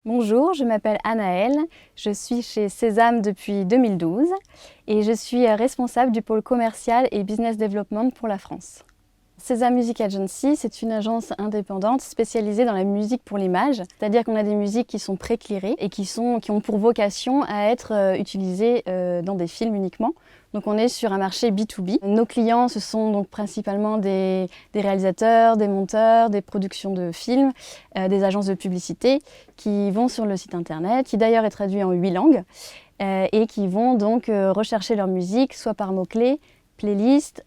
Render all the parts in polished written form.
Bonjour, je m'appelle Anaëlle, je suis chez Sésame depuis 2012 et je suis responsable du pôle commercial et business development pour la France. Sésame Music Agency, c'est une agence indépendante spécialisée dans la musique pour l'image, c'est-à-dire qu'on a des musiques qui sont préclirées et qui ont pour vocation à être utilisées dans des films uniquement. Donc on est sur un marché B2B. Nos clients, ce sont donc principalement des réalisateurs, des monteurs, des productions de films, des agences de publicité qui vont sur le site internet, qui d'ailleurs est traduit en 8 langues, et qui vont donc rechercher leur musique, soit par mots-clés, playlists,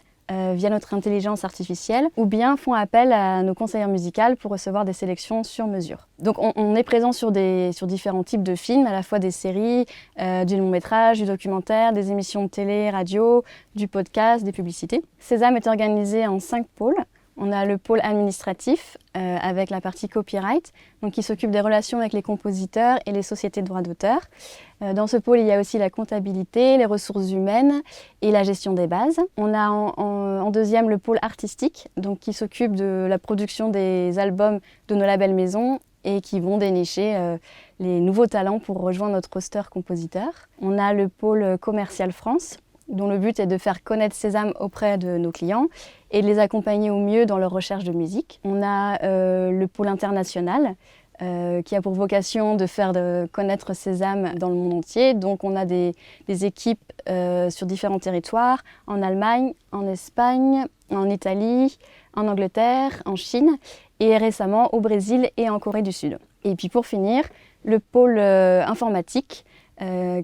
via notre intelligence artificielle, ou bien font appel à nos conseillères musicales pour recevoir des sélections sur mesure. Donc on est présent sur différents types de films, à la fois des séries, du long métrage, du documentaire, des émissions de télé, radio, du podcast, des publicités. Sésame est organisé en 5 pôles. On a le pôle administratif avec la partie copyright, donc qui s'occupe des relations avec les compositeurs et les sociétés de droits d'auteur. Dans ce pôle, il y a aussi la comptabilité, les ressources humaines et la gestion des bases. On a en deuxième le pôle artistique, donc qui s'occupe de la production des albums de nos labels maison et qui vont dénicher les nouveaux talents pour rejoindre notre roster compositeur. On a le pôle commercial France, dont le but est de faire connaître Sésame auprès de nos clients et de les accompagner au mieux dans leur recherche de musique. On a le pôle international qui a pour vocation de faire connaître Sésame dans le monde entier. Donc on a des équipes sur différents territoires, en Allemagne, en Espagne, en Italie, en Angleterre, en Chine et récemment au Brésil et en Corée du Sud. Et puis pour finir, le pôle informatique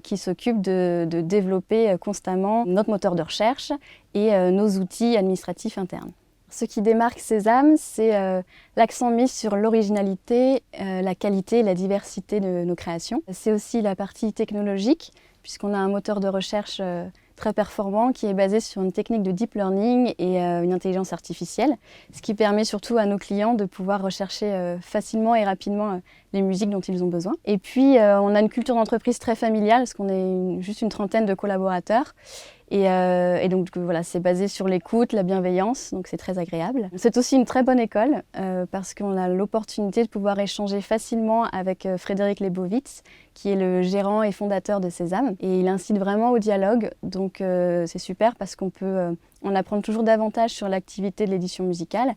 qui s'occupe de développer constamment notre moteur de recherche et nos outils administratifs internes. Ce qui démarque Sésame, c'est l'accent mis sur l'originalité, la qualité et la diversité de nos créations. C'est aussi la partie technologique, puisqu'on a un moteur de recherche très performant qui est basé sur une technique de deep learning et une intelligence artificielle, ce qui permet surtout à nos clients de pouvoir rechercher facilement et rapidement les musiques dont ils ont besoin. Et puis on a une culture d'entreprise très familiale, parce qu'on est juste une trentaine de collaborateurs. Et donc voilà, c'est basé sur l'écoute, la bienveillance, donc c'est très agréable. C'est aussi une très bonne école parce qu'on a l'opportunité de pouvoir échanger facilement avec Frédéric Lebowitz, qui est le gérant et fondateur de Sésame. Et il incite vraiment au dialogue, donc c'est super parce qu'on peut on apprend toujours davantage sur l'activité de l'édition musicale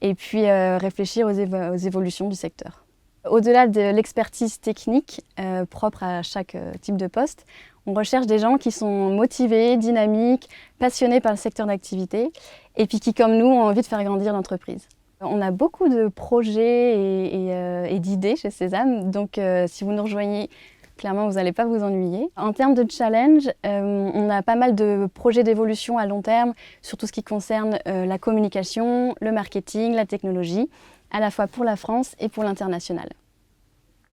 et puis réfléchir aux évolutions du secteur. Au-delà de l'expertise technique propre à chaque type de poste, on recherche des gens qui sont motivés, dynamiques, passionnés par le secteur d'activité et puis qui, comme nous, ont envie de faire grandir l'entreprise. On a beaucoup de projets et d'idées chez Sésame, donc si vous nous rejoignez, clairement, vous n'allez pas vous ennuyer. En termes de challenge, on a pas mal de projets d'évolution à long terme sur tout ce qui concerne la communication, le marketing, la technologie, à la fois pour la France et pour l'international.